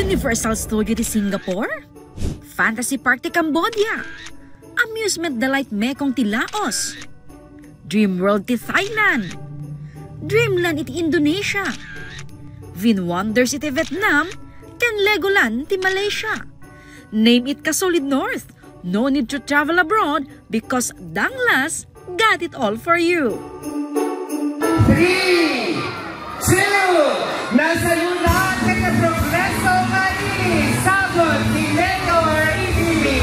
Universal Studio di Singapore, Fantasy Park di Cambodia, Amusement Delight Mekong ti Laos, Dream World ti Thailand, Dreamland iti Indonesia, VinWonders iti Vietnam, ken Legoland ti Malaysia. Name it ka Solid North. No need to travel abroad because Danglas got it all for you. 3, 2, nasa lunas kaya progreso mali, sabot ni Lenor Ibili.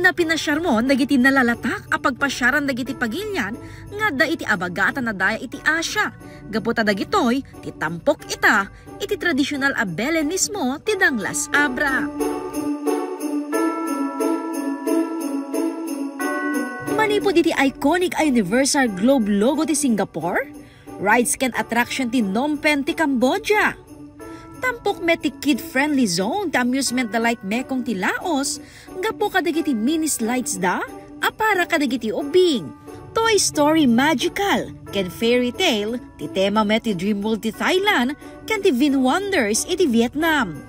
Na pinasyarmon dagiti nalalatak apag pasyaran dagiti pagilyan nga da iti abagatan na daya iti Asya. Gaputa dagitoy ti tampok ita iti tradisyonal a Belenismo ti Danglas Abra. Manipod iti iconic Universal Globe logo ti Singapore, rides ken attraction ti Phnom Penh ti Cambodia. Tampok meti kid-friendly zone ti Amusement Delight Mekong ti Laos, gapo kadagiti mini slides da, apara kadagiti ubing. Toy Story Magical, ken Fairy Tale, ti tema meti Dream World ti Thailand, ken ti VinWonders iti Vietnam.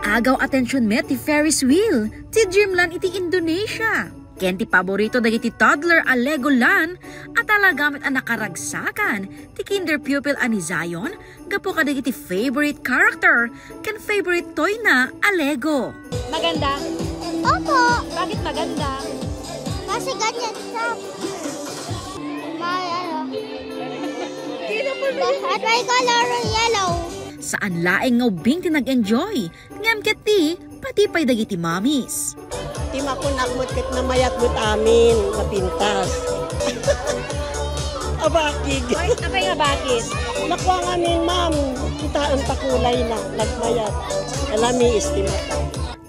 Agaw atensyon meti Ferris Wheel, ti Dreamland iti Indonesia. Ken ti paborito dagiti toddler a Legoland at talagamit ang nakaragsakan ti kinder pupil ani Zion gapo kadagiti favorite character ken favorite toy na a Lego. Maganda? Opo. Bakit maganda? Kasi ganyan siya. May ano. At may color yellow. Saan laeng nga ubing ti nag-enjoy? Ngam ket ti pati pay dagiti mommies. Ti makunakmot ket namayat mut amin napintas. Abakig. Apay nga bakit? Nakuha nga min ma'am, kita ang pakulay na nagmayat. Alami istimata.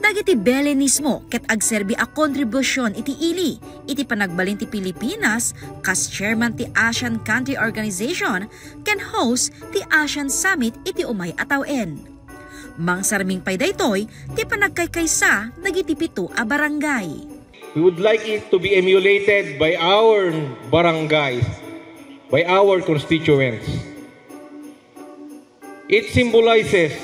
Dagiti Belenismo ket agserbi a kontribusyon iti ili iti panagbalin ti Pilipinas kas chairman ti Asian Country Organization ken host ti Asian Summit iti umay atawen. Mangsarming pay daytoy ti panagkaykaysa dagiti 7 a barangay. We would like it to be emulated by our barangays, by our constituents. It symbolizes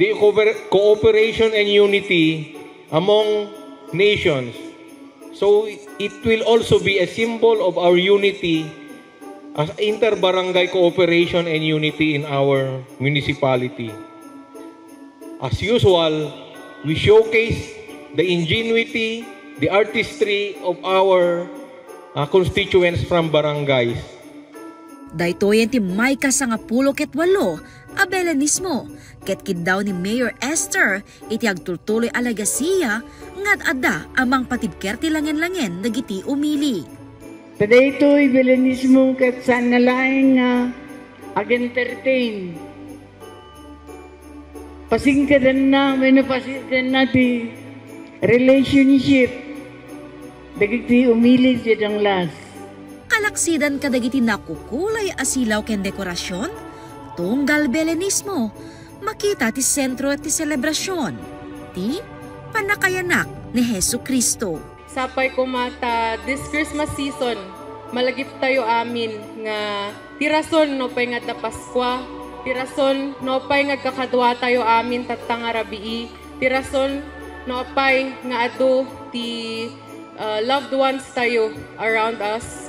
the cooperation and unity among nations. So it will also be a symbol of our unity as inter-barangay cooperation and unity in our municipality. As usual, we showcase the ingenuity, the artistry of our constituents from barangays. Daytoyen ti may kasangapulo ket 8 a Belenismo ket kiddaw ni Mayor Esther iti agtultuloy a legasiya ngad adda amang patibker ti langen-langen dagiti umili. Daytoy Belenismo ket saan nalaeng ag-entertain. Pasingkadan na, may napasingkadan na ti relationship. Dagiti umili siya Danglas. Kalaksidan kadagiti nakukulay asilaw ken dekorasyon, tunggal Belenismo, makita ti sentro ti selebrasyon, ti panakayanak ni Hesu Kristo. Sapay ko mata, this Christmas season, malagip tayo amin nga tirason no pay nga ta Paskwa, tirason no pay nga kakadwa tayo amin tatanga rabii, tirason no pay nga adu ti loved ones tayo around us.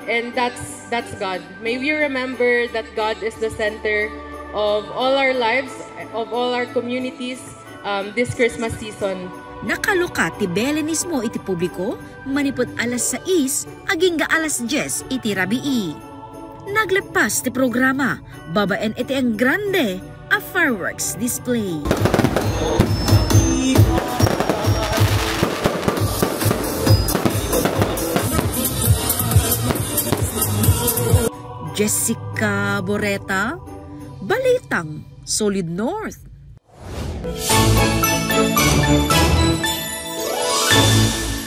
And that's God. May we remember that God is the center of all our lives, of all our communities this Christmas season. Nakalukat ti Belenismo iti publiko manipod alas 6 aging ga alas 10 iti rabii. Naglepas ti programa, babaen iti ang grande a fireworks display. Jessica Boreta, Balitang Solid North.